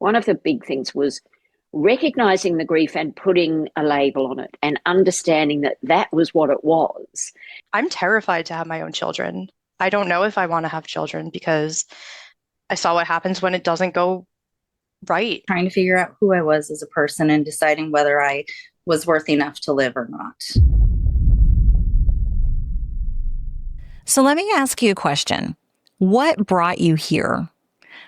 one of the big things was recognizing the grief and putting a label on it and understanding that that was what it was. I'm terrified to have my own children. I don't know if I want to have children because I saw what happens when it doesn't go right. Trying to figure out who I was as a person and deciding whether I was worth enough to live or not. So let me ask you a question. What brought you here?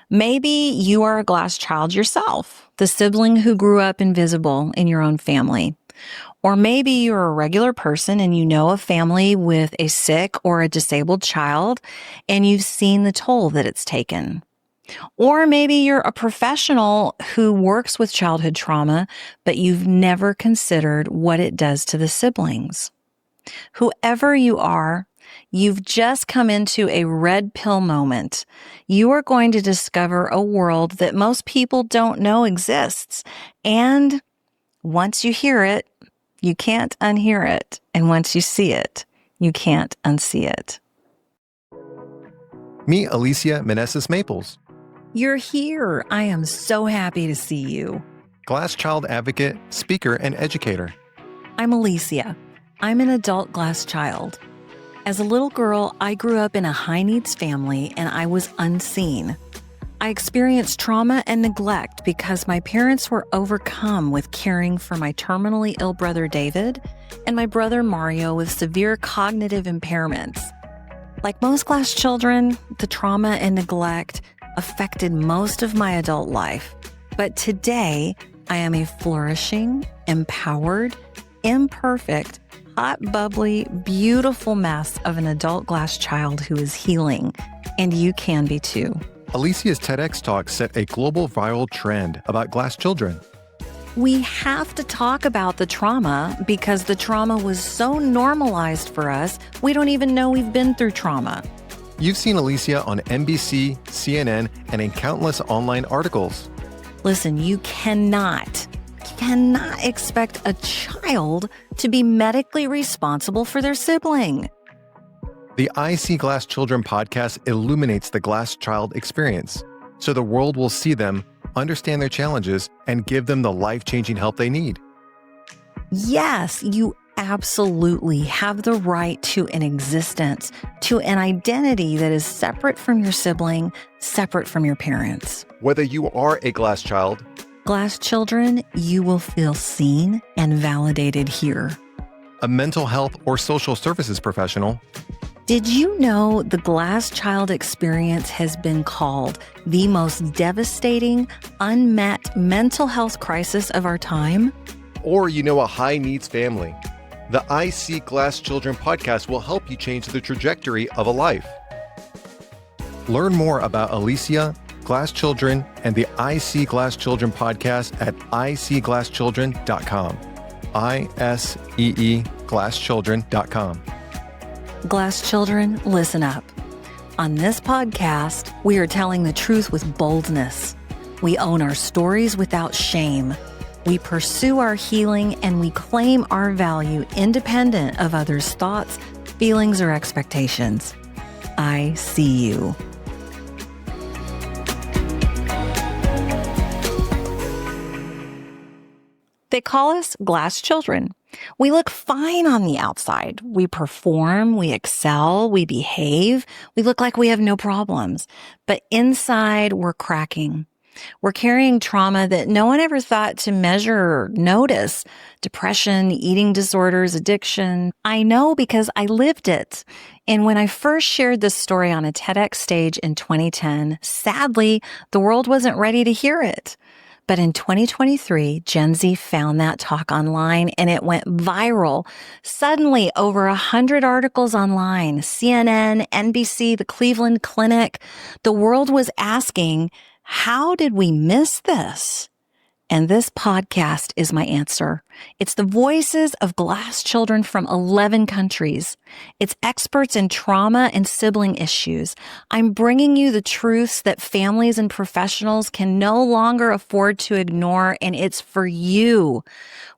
Maybe you are a glass child yourself, the sibling who grew up invisible in your own family. Or maybe you're a regular person and you know a family with a sick or a disabled child, and you've seen the toll that it's taken. Or maybe you're a professional who works with childhood trauma, but you've never considered what it does to the siblings. Whoever you are, you've just come into a red pill moment. You are going to discover a world that most people don't know exists. And once you hear it, you can't unhear it. And once you see it, you can't unsee it. Meet Alicia Meneses Maples. You're here. I am so happy to see you. Glass child advocate, speaker, and educator. I'm Alicia. I'm an adult glass child. As a little girl, I grew up in a high-needs family and I was unseen. I experienced trauma and neglect because my parents were overcome with caring for my terminally ill brother David and my brother Mario with severe cognitive impairments. Like most glass children, the trauma and neglect affected most of my adult life. But today, I am a flourishing, empowered, imperfect, hot, bubbly, beautiful mess of an adult glass child who is healing, and you can be too. Alicia's TEDx talk set a global viral trend about glass children. We have to talk about the trauma because the trauma was so normalized for us, we don't even know we've been through trauma. You've seen Alicia on NBC, CNN, and in countless online articles. Listen, you cannot expect a child to be medically responsible for their sibling. The I See Glass Children podcast illuminates the glass child experience, so the world will see them, understand their challenges, and give them the life-changing help they need. Yes, you absolutely have the right to an existence, to an identity that is separate from your sibling, separate from your parents. Whether you are a glass child, glass children, you will feel seen and validated here. A mental health or social services professional. Did you know the glass child experience has been called the most devastating, unmet mental health crisis of our time? Or you know a high-needs family. The I See Glass Children podcast will help you change the trajectory of a life. Learn more about Alicia, glass children, and the I See Glass Children podcast at iseeglasschildren.com. ISEE glasschildren.com. Glass children, listen up. On this podcast, we are telling the truth with boldness. We own our stories without shame. We pursue our healing and we claim our value independent of others' thoughts, feelings, or expectations. I see you. They call us glass children. We look fine on the outside. We perform, we excel, we behave. We look like we have no problems. But inside, we're cracking. We're carrying trauma that no one ever thought to measure or notice. Depression, eating disorders, addiction. I know because I lived it. And when I first shared this story on a TEDx stage in 2010, sadly, the world wasn't ready to hear it. But in 2023, Gen Z found that talk online and it went viral. Suddenly, over 100 articles online, CNN, NBC, the Cleveland Clinic, the world was asking, how did we miss this? And this podcast is my answer. It's the voices of glass children from 11 countries. It's experts in trauma and sibling issues. I'm bringing you the truths that families and professionals can no longer afford to ignore, and it's for you.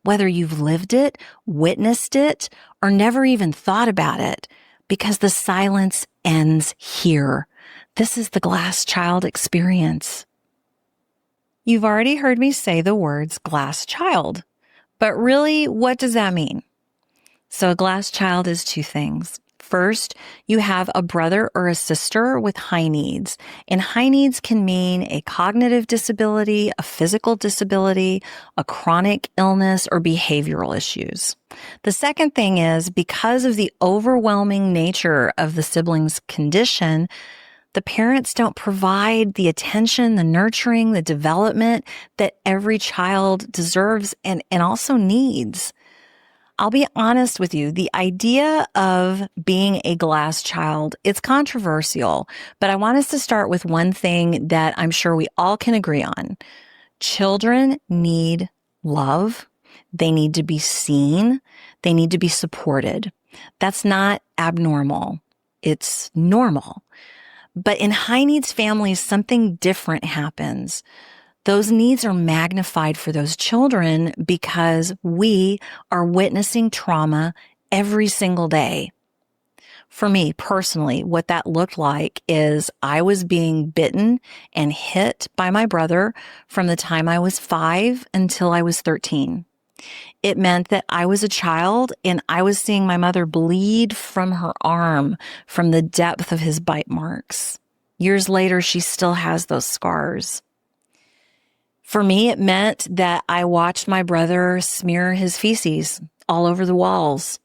Whether you've lived it, witnessed it, or never even thought about it, because the silence ends here. This is the glass child experience. You've already heard me say the words glass child, but really, what does that mean? So a glass child is two things. First, you have a brother or a sister with high needs. And high needs can mean a cognitive disability, a physical disability, a chronic illness, or behavioral issues. The second thing is, because of the overwhelming nature of the sibling's condition, the parents don't provide the attention, the nurturing, the development that every child deserves and also needs. I'll be honest with you, the idea of being a glass child, it's controversial, but I want us to start with one thing that I'm sure we all can agree on. Children need love. They need to be seen. They need to be supported. That's not abnormal. It's normal. But in high needs families, something different happens. Those needs are magnified for those children because we are witnessing trauma every single day. For me personally, what that looked like is I was being bitten and hit by my brother from the time I was 5 until I was 13. It meant that I was a child and I was seeing my mother bleed from her arm from the depth of his bite marks. Years later, she still has those scars. For me, it meant that I watched my brother smear his feces all over the walls.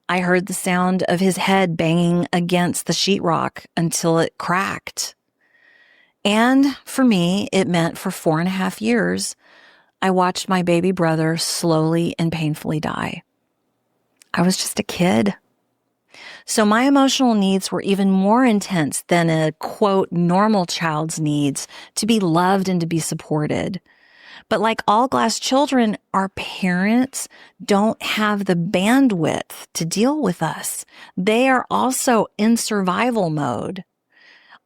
I heard the sound of his head banging against the sheetrock until it cracked. And for me, it meant for 4.5 years, I watched my baby brother slowly and painfully die. I was just a kid. So my emotional needs were even more intense than a, quote, normal child's needs to be loved and to be supported. But like all glass children, our parents don't have the bandwidth to deal with us. They are also in survival mode.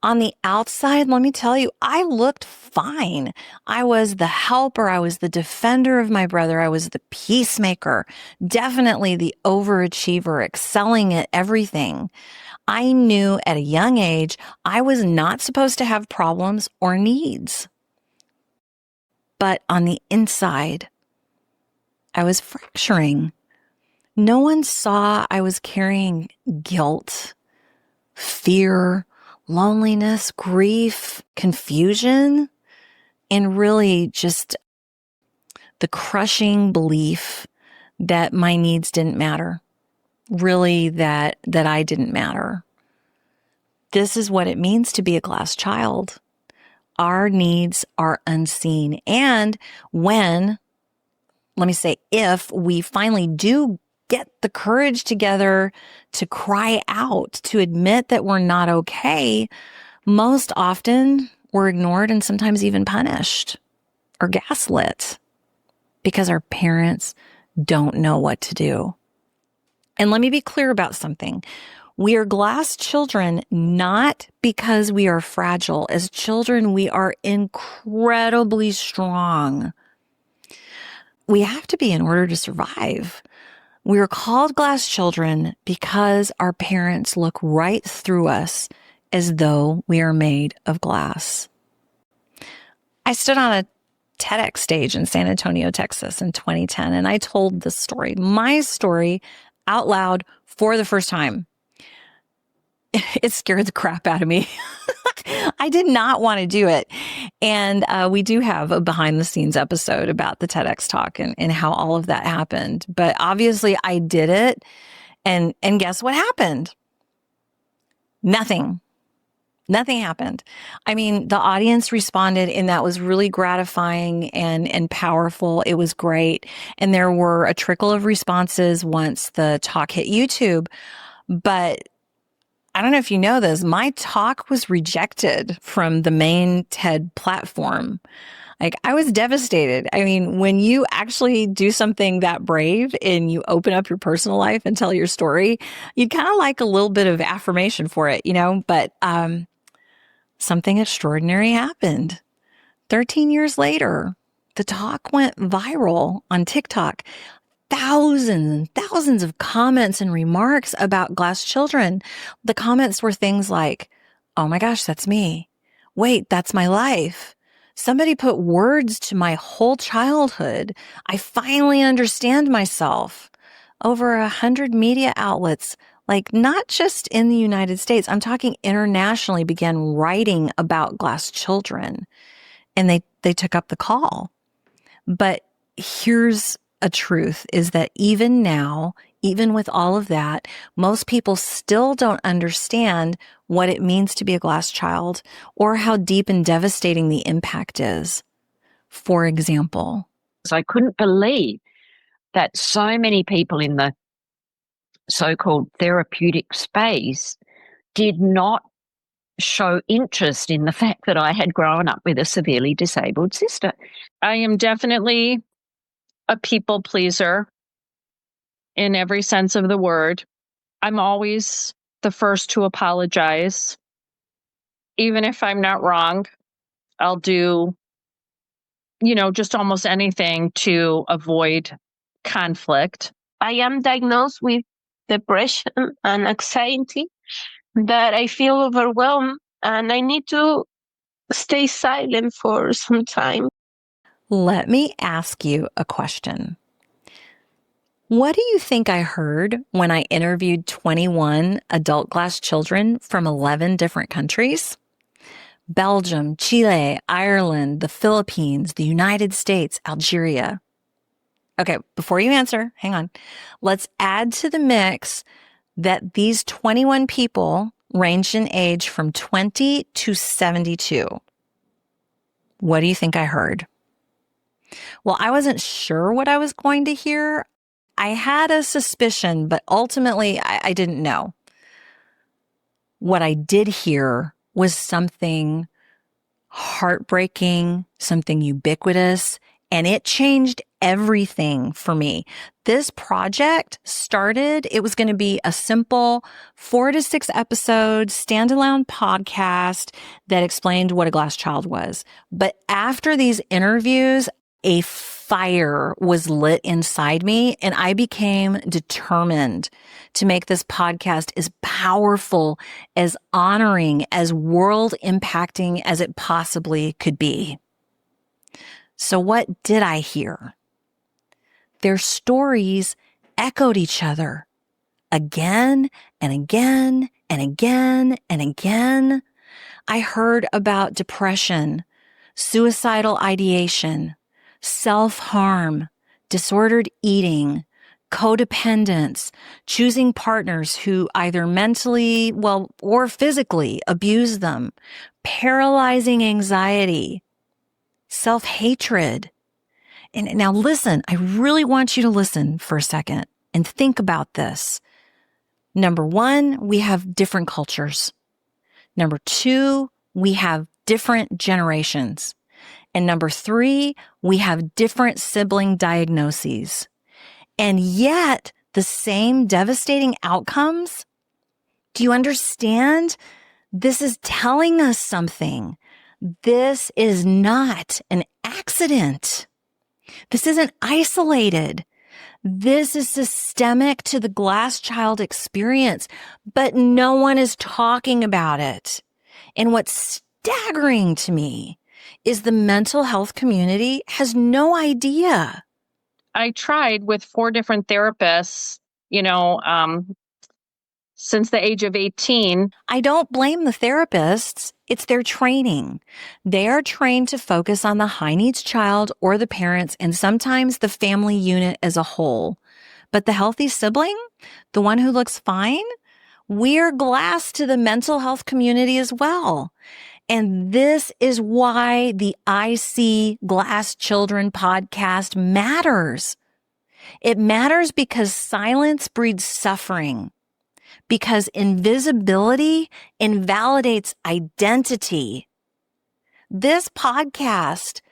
On the outside, let me tell you, I looked fine. I was the helper. I was the defender of my brother. I was the peacemaker, definitely the overachiever, excelling at everything. I knew at a young age I was not supposed to have problems or needs. But on the inside, I was fracturing. No one saw I was carrying guilt, fear, loneliness, grief, confusion, and really just the crushing belief that my needs didn't matter. Really, that I didn't matter. This is what it means to be a glass child. Our needs are unseen. And if we finally do get the courage together to cry out, to admit that we're not okay, most often we're ignored and sometimes even punished or gaslit because our parents don't know what to do. And let me be clear about something. We are glass children not because we are fragile. As children, we are incredibly strong. We have to be in order to survive. We are called glass children because our parents look right through us as though we are made of glass. I stood on a TEDx stage in San Antonio, Texas in 2010, and I told this story, my story, out loud for the first time. It scared the crap out of me. I did not want to do it. And we do have a behind the scenes episode about the TEDx talk and how all of that happened. But obviously I did it. And guess what happened? Nothing happened. I mean, the audience responded, and that was really gratifying and powerful. It was great. And there were a trickle of responses once the talk hit YouTube. But I don't know if you know this, my talk was rejected from the main TED platform. Like, I was devastated. I mean, when you actually do something that brave and you open up your personal life and tell your story, you'd kind of like a little bit of affirmation for it, But something extraordinary happened. 13 years later, the talk went viral on TikTok. Thousands and thousands of comments and remarks about glass children. The comments were things like, "Oh my gosh, that's me. Wait, that's my life. Somebody put words to my whole childhood. I finally understand myself. Over 100 media outlets, like not just in the United States, I'm talking internationally, began writing about glass children, and they took up the call. But here's a truth, is that even now, even with all of that, most people still don't understand what it means to be a glass child or how deep and devastating the impact is. For example, So I couldn't believe that so many people in the so-called therapeutic space did not show interest in the fact that I had grown up with a severely disabled sister. I am definitely a people pleaser in every sense of the word. I'm always the first to apologize. Even if I'm not wrong, I'll do, just almost anything to avoid conflict. I am diagnosed with depression and anxiety, that I feel overwhelmed and I need to stay silent for some time. let me ask you a question. What do you think I heard when I interviewed 21 adult glass children from 11 different countries? Belgium, Chile, Ireland, the Philippines, the United States, Algeria. Okay, before you answer, hang on. Let's add to the mix that these 21 people ranged in age from 20 to 72. What do you think I heard? Well, I wasn't sure what I was going to hear. I had a suspicion, but ultimately I didn't know. What I did hear was something heartbreaking, something ubiquitous, and it changed everything for me. This project started, it was going to be a simple 4 to 6 episode standalone podcast that explained what a glass child was. But after these interviews, a fire was lit inside me, and I became determined to make this podcast as powerful, as honoring, as world impacting as it possibly could be. So what did I hear? Their stories echoed each other again and again and again and again. I heard about depression, suicidal ideation, self-harm, disordered eating, codependence, choosing partners who either mentally, or physically abuse them, paralyzing anxiety, self-hatred. And now listen, I really want you to listen for a second and think about this. Number 1, we have different cultures. Number 2, we have different generations. And number 3, we have different sibling diagnoses. And yet the same devastating outcomes. Do you understand? This is telling us something. This is not an accident. This isn't isolated. This is systemic to the glass child experience, but no one is talking about it. And what's staggering to me is the mental health community has no idea. I tried with 4 different therapists, since the age of 18. I don't blame the therapists. It's their training. They are trained to focus on the high needs child or the parents and sometimes the family unit as a whole. But the healthy sibling, the one who looks fine, we're glass to the mental health community as well. And this is why the I See Glass Children podcast matters. It matters because silence breeds suffering. Because invisibility invalidates identity. This podcast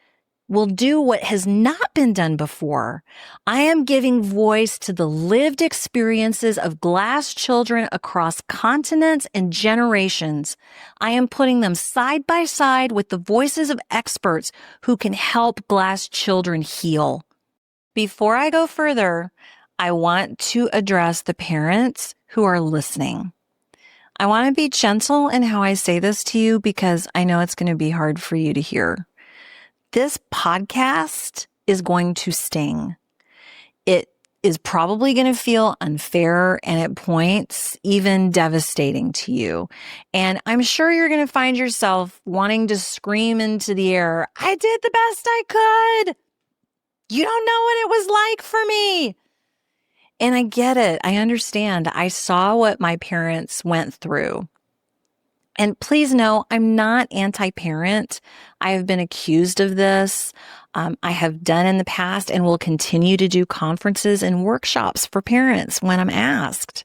will do what has not been done before. I am giving voice to the lived experiences of glass children across continents and generations. I am putting them side by side with the voices of experts who can help glass children heal. Before I go further, I want to address the parents who are listening. I want to be gentle in how I say this to you because I know it's going to be hard for you to hear. this podcast is going to sting. It is probably going to feel unfair and at points even devastating to you. And I'm sure you're going to find yourself wanting to scream into the air, I did the best I could. You don't know what it was like for me. And I get it. I understand. I saw what my parents went through. And please know, I'm not anti-parent. I have been accused of this. I have done in the past and will continue to do conferences and workshops for parents when I'm asked.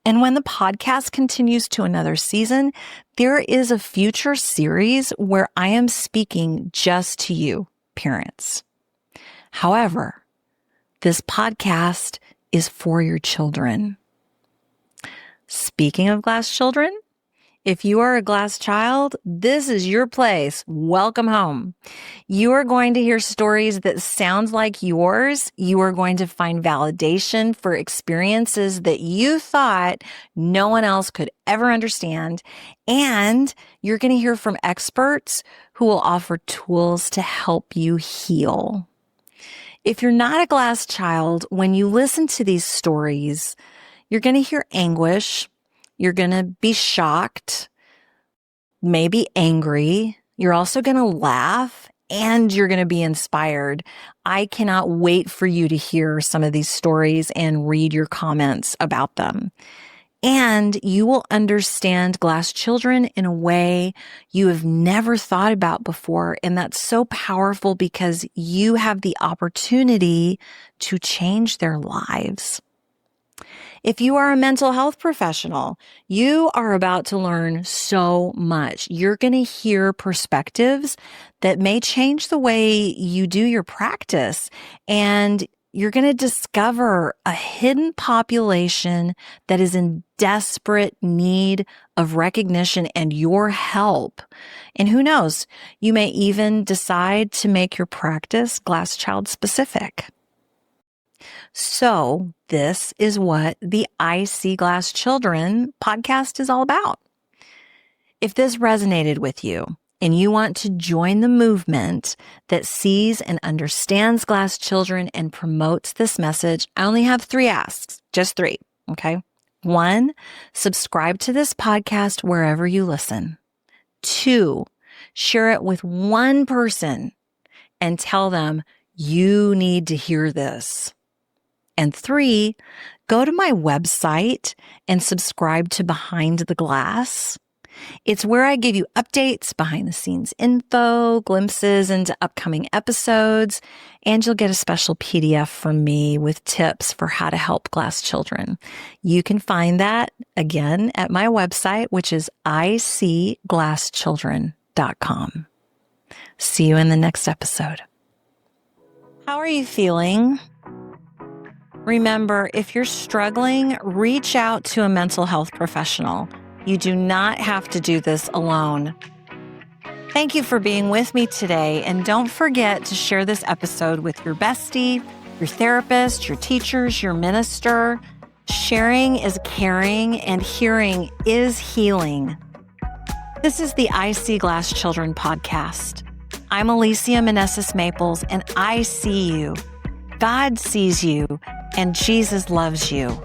And when the podcast continues to another season, there is a future series where I am speaking just to you, parents. However, this podcast is for your children. Speaking of glass children, if you are a glass child, this is your place. Welcome home. You are going to hear stories that sound like yours. You are going to find validation for experiences that you thought no one else could ever understand. And you're going to hear from experts who will offer tools to help you heal. If you're not a glass child, when you listen to these stories, you're going to hear anguish. You're going to be shocked, maybe angry. You're also going to laugh and you're going to be inspired. I cannot wait for you to hear some of these stories and read your comments about them. And you will understand glass children in a way you have never thought about before. And that's so powerful because you have the opportunity to change their lives. If you are a mental health professional, you are about to learn so much. You're going to hear perspectives that may change the way you do your practice. And you're going to discover a hidden population that is in desperate need of recognition and your help. And who knows, you may even decide to make your practice glass child specific. So this is what the I See Glass Children podcast is all about. If this resonated with you and you want to join the movement that sees and understands glass children and promotes this message, I only have 3 asks, just 3, okay? 1, subscribe to this podcast wherever you listen. 2, share it with one person and tell them you need to hear this. And 3, go to my website and subscribe to Behind the Glass. It's where I give you updates, behind the scenes info, glimpses into upcoming episodes, and you'll get a special PDF from me with tips for how to help glass children. You can find that again at my website, which is iseeglasschildren.com. See you in the next episode. How are you feeling? Remember, if you're struggling, reach out to a mental health professional. You do not have to do this alone. Thank you for being with me today, and don't forget to share this episode with your bestie, your therapist, your teachers, your minister. Sharing is caring, and hearing is healing. This is the I See Glass Children podcast. I'm Alicia Meneses Maples, and I see you. God sees you, and Jesus loves you.